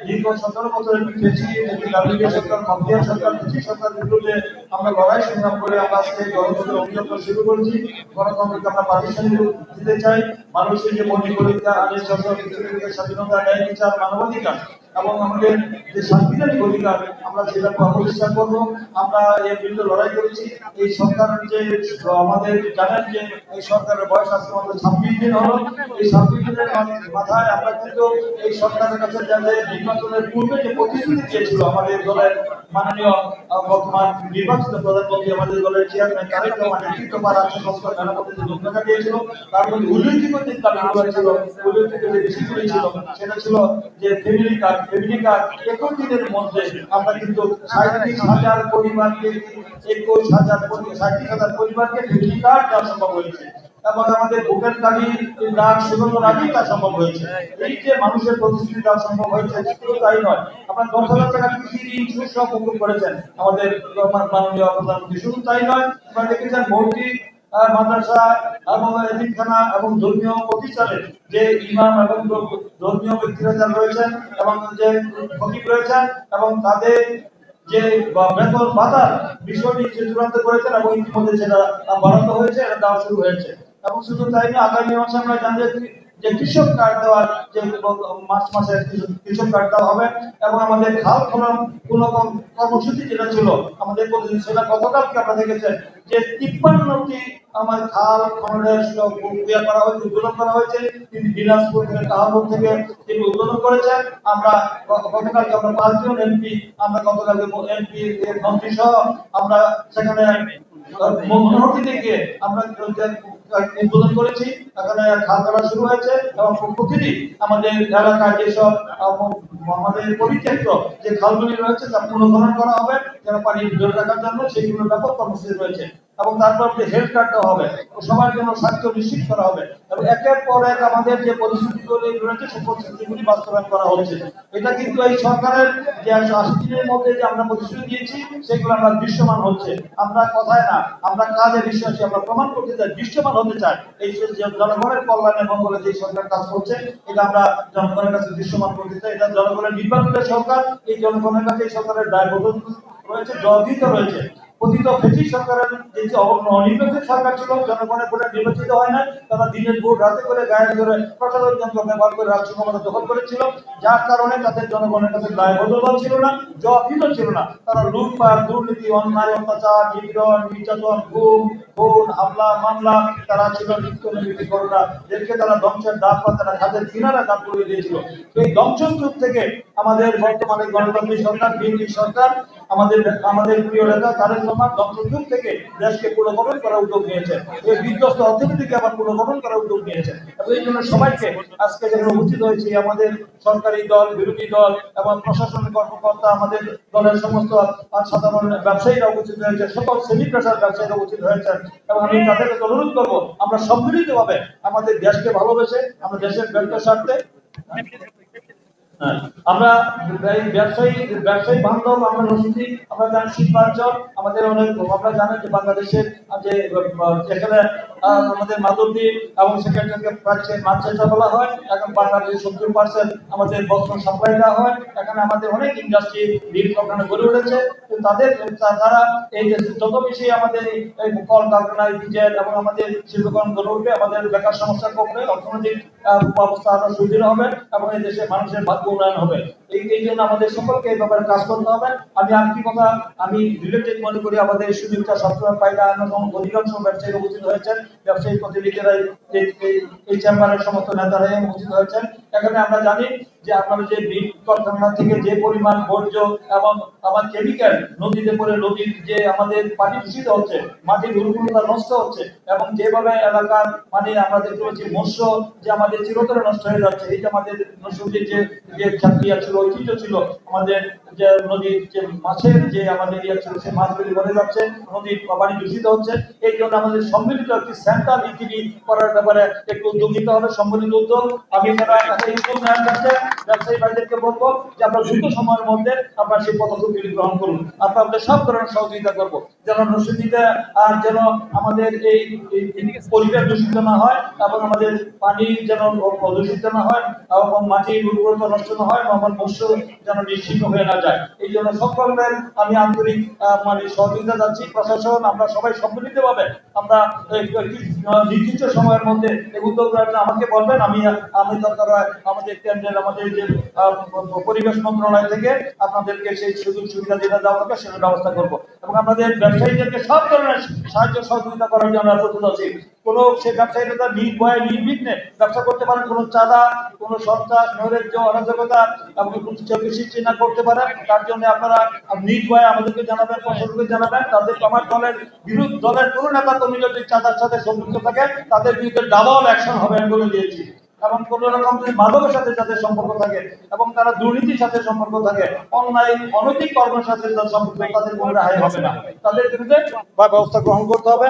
দীর্ঘ 17 বছরের সরকার মাফিয়া সরকার সরকার বিরুদ্ধে আমরা লড়াই সংগ্রাম করে আমরা আজকে গণতন্ত্রের অভিযাত্রা শুরু করেছি। গণতন্ত্রকে আমরা পাকিস্তান দিতে চাই। মানুষের যে মৌলিক অধিকার, আদেশ স্বাধীনতা, ন্যায় বিচার, মানবাধিকার এবং আমাদের যে সাংবিধানিক অধিকার আমরা সেটা প্রতিষ্ঠা করবো। আমরা এর বিরুদ্ধে লড়াই করেছি। এই সরকারের যে আমাদের জানেন যে এই সরকারের বয়স আজকে আমাদের 26 দিন হলো। এই 26 দিনের মাথায় আমরা কিন্তু এই সরকারের কাছে যাদের নির্বাচনের পূর্বে যে প্রতিশ্রুতি দিয়েছিল আমাদের দলের মাননীয় বর্তমান নির্বাচিত প্রধানমন্ত্রী আমাদের দলের চেয়ারম্যান তারেক রহমান নেতৃত্ব পাওয়ার আশা সংস্কার মেরামতের যে লক্ষ্যটা দিয়েছিল তার মধ্যে উল্লেখযোগ্য যে দাবিগুলো ছিল, উল্লেখযোগ্য যে বিষয়গুলি ছিল সেটা ছিল যে ফ্যামিলি কার্ড 21 দিনের মধ্যে আমরা কিন্তু 37,000 পরিবারকে 37,000 পরিবারকে ফ্যামিলি কার্ড দেওয়া সম্ভব হয়েছে এবং আমাদের ভোটের তালিকা ডাক শুরুর আগেই তা সম্ভব হয়েছে। এই যে মানুষের প্রতিশ্রুতি দেওয়া সম্ভব হয়েছে শুধু তাই নয়, আপনার 10,000 টাকা কৃষি ঋণ সব মুকুব করেছেন আমাদের মাননীয় প্রধানমন্ত্রী। শুধু তাই নয়, আপনারা দেখেছেন মসজিদ, মাদ্রাসা এবং এতিমখানা এবং ধর্মীয় প্রতিষ্ঠানে যে ইমাম এবং ধর্মীয় ব্যক্তিরা যারা রয়েছেন এবং যে খতিব রয়েছেন এবং তাদের যে বেতন ভাতার বিষয়টি যে চূড়ান্ত করেছেন এবং ইতিমধ্যে সেটা বরাদ্দ হয়েছে, এটা দেওয়া শুরু হয়েছে। এবং শুধু তাই নয়, আগামী মাসে আমরা জানি যে কৃষক কার্ড দেওয়ার যে মার্চ মাসে কৃষক কার্ড দেওয়া হবে এবং আমাদের খাল খনন কোন কর্মসূচি যেটা ছিল আমাদের সেটা গতকালকে আপনারা দেখেছেন যে 53টি আমার খাল খননের প্রক্রিয়া করা হয়েছে, উদ্বোধন করা হয়েছে। তিনি দিনাজপুর থেকে কাহারপুর থেকে তিনি উদ্বোধন করেছেন। আমরা গতকালকে আমরা 5 জন এমপি আমরা গতকালকে এমপি মন্ত্রী সহ আমরা সেখানে মনোহরদীতে গিয়ে আমরা উদ্বোধন করেছি। এখানে খাল কাটা শুরু হয়েছে এবং প্রতিটি আমাদের এলাকায় যেসব আমাদের পরিত্যক্ত যে খালগুলি রয়েছে তা পুনর্খনন করা হবে যেন পানি ধরে রাখার জন্য, সেইগুলো ব্যাপক কর্মসূচি রয়েছে। এবং তারপর যে হেলথ কার্ডটা হবে সবার জন্য স্বাস্থ্য নিশ্চিত করা হবে এবং একের পর এক আমাদের যে পরিস্থিতিগুলি রয়েছে সেই পরিস্থিতিগুলি বাস্তবায়ন করা হচ্ছে। এটা কিন্তু এই সরকারের যে 180 দিনের মধ্যে যে আমরা প্রতিশ্রুতি দিয়েছি সেগুলো আমরা দৃশ্যমান হচ্ছে। আমরা কথায় না, আমরা কাজে বিশ্বাসী, আমরা প্রমাণ করতে চাই, দৃশ্যমান হতে চাই। এই জনগণের কল্যাণে মঙ্গলে যে সরকার কাজ করছে এটা আমরা জনগণের কাছে দৃশ্যমান করতে চাই। এটা জনগণের নির্বাচিত সরকার, এই জনগণের কাছে এই সরকারের দায়বদ্ধ রয়েছে, জবাবদিহিত রয়েছে। পতিত ফেসিস্ট সরকারের যে অনির্বাচিত সরকার ছিল, জনগণের ভোটে নির্বাচিত হয় না, তারা দিনের ভোট রাতে করে গায়ে ধরে প্রশাসন যন্ত্র ব্যবহার করে রাজ্য ক্ষমতা দখল করেছিল, যার কারণে তাদের জনগণের কাছে দায়বদ্ধতা ছিল না, জবাবদিহিত ছিল না। তারা লুটপাট, দুর্নীতি, অন্যায়, অত্যাচার, নিপীড়ন, নির্যাতন, গুম, খুন, হামলা, মামলা, তারা ছিল নিত্যনৈমিত্তিক ঘটনা, দেশকে তারা ধ্বংসের ডাক বা তারা খাদের কিনারা দাঁড় করে দিয়েছিল। এই ধ্বংসের যুগ থেকে আমাদের বর্তমানে গণতান্ত্রিক সরকার, বিএনপি সরকার, আমাদের প্রিয় নেতা তারেক রহমান ধ্বংসের যুগ থেকে দেশকে পুনর্গঠন করার উদ্যোগ নিয়েছেন। এই বিধ্বস্ত অর্থনীতিকে আবার পুনর্গঠন করার উদ্যোগ নিয়েছেন। এবং এই জন্য সবাইকে আজকে যেখানে উপস্থিত হয়েছে আমাদের সরকারি দল, বিরোধী দল এবং প্রশাসনিক কর্মকর্তা, আমাদের দলের সমস্ত সাধারণ ব্যবসায়ীরা উপস্থিত হয়েছে, সকল শ্রেণী পেশার ব্যবসায়ীরা উপস্থিত হয়েছেন। এবং আমি তাদেরকে অনুরোধ করবো আমরা সম্মিলিতভাবে আমাদের দেশকে ভালোবেসে আমরা দেশের ব্যক্তির স্বার্থে আমরা ব্যবসায়ী বান্ধব আমরা রশিদি, আমরা জানি শিল্পাঞ্চল আমাদের অনেক, আমরা জানেন যে বাংলাদেশের যে যেখানে আমাদের মাদকদ্বীপ এবং সেখানটাকে মাছ চাষা বলা হয়, এখন বাংলাদেশের 70% আমাদের বস্ত্র সাপ্লাই দেওয়া হয়। এখানে আমাদের অনেক ইন্ডাস্ট্রি বিভিন্ন ওখানে গড়ে উঠেছে। তারা এই যে যত বেশি আমাদের এই কল কারখানায় ডিজেল এবং আমাদের শিল্পকরণ গড়ে উঠবে, আমাদের বেকার সমস্যা কমবে, অর্থনৈতিক অবস্থা আরো সুদৃঢ় হবে এবং এই দেশের মানুষের ভাগ্য উন্নয়ন হবে। এই জন্য আমাদের সকলকে এই ব্যাপারে কাজ করতে হবে। আমি আরেকটি কথা আমি রিলেটেড মনে করি, আমাদের এই সুযোগটা সবসময় পাই না। অধিকাংশ ব্যবসায়ী উপস্থিত হয়েছেন, ব্যবসায়ী প্রতিনিধিরা এই চেম্বারের সমস্ত নেতারাই উপস্থিত হয়েছেন। এখানে আমরা জানি যে আপনারা যে কারখানা থেকে যে পরিমাণ বর্জ্য এবং আমার কেমিক্যাল নদীতে পড়ে নদীর যে আমাদের পানি দূষিত হচ্ছে, মাটির উর্বরতা নষ্ট হচ্ছে এবং যেভাবে এলাকার মানে আমরা দেখতে পাচ্ছি মৎস্য যে আমাদের চিরতরে নষ্ট হয়ে যাচ্ছে। এই যে আমাদের নদীর যে খ্যাতিয়া ছিল, ঐতিহ্য ছিল, আমাদের যে নদীর যে মাছের যে আমাদের ইয়ে ছিল সেই মাছগুলি মরে যাচ্ছে, নদীর পানি দূষিত হচ্ছে। এই জন্য আমাদের সম্মিলিত একটি সেন্টার ইটিভি করার ব্যাপারে একটু উদ্যোগ নিতে হবে, সম্মিলিত উদ্যোগ। আমি যারা এই উদ্যোগ নেওয়ার কাছে ব্যবসায়ী ভাইদেরকে বলবো যে আপনারা দ্রুত সময়ের মধ্যে আপনারা সেই পদক্ষেপগুলি গ্রহণ করুন। আপনাদের সব ধরনের সহযোগিতা করবো যেন রশিদিতে আর যেন আমাদের এই পরিবেশ দূষিত না হয় এবং আমাদের পানি যেন দূষিত না হয় এবং মাটির উর্বরতা নষ্ট না হয় এবং শস্য যেন নিশ্চিত হয়ে না যায়। এই জন্য সকলের আমি আন্তরিক মানে সহযোগিতা যাচ্ছি। প্রশাসন আমরা সবাই সম্মিলিতভাবে আমরা নির্দিষ্ট সময়ের মধ্যে এই উদ্যোগ আমাকে বলবেন, আমি দরকার হয় আমাদের কেন্দ্রের আমাদের যে পরিবেশ মন্ত্রণালয় থেকে আপনাদেরকে সেই সুযোগ সুবিধা যেটা দেওয়া হবে সেটা ব্যবস্থা করবো এবং আমাদের ব্যবসায়ীদেরকে সব ধরনের সাহায্য সহযোগিতা করার জন্য আমরা প্রস্তুত আছি। কোনো সে ব্যবসায়ীরা তার নির্ভয়ে নির্বিঘ্নে ব্যবসা করতে পারেন, কোনো চাঁদা, কোনো সন্ত্রাস, নৈরাজ্য, অরাজকতা এবং সৃষ্টি না করতে পারেন, তার জন্য আপনারা নির্ভয়ে আমাদেরকে জানাবেন, প্রশাসনকে জানাবেন। তাদের আমার দলের দলের কোনো নেতা কর্মী যদি চাঁদার সাথে সম্পৃক্ত থাকে তাদের বিরুদ্ধে ডাবল অ্যাকশন হবে আমি বলে দিয়েছি। এবং কোন রকম যদি মাদকের সাথে যাদের সম্পর্ক থাকে এবং তারা দুর্নীতির সাথে সম্পর্ক থাকে, অন্যায় অনৈতিক কর্মের সাথে যাদের সম্পর্ক, তাদের কোনো রেহাই হবে না, তাদের বিরুদ্ধে ব্যবস্থা গ্রহণ করতে হবে।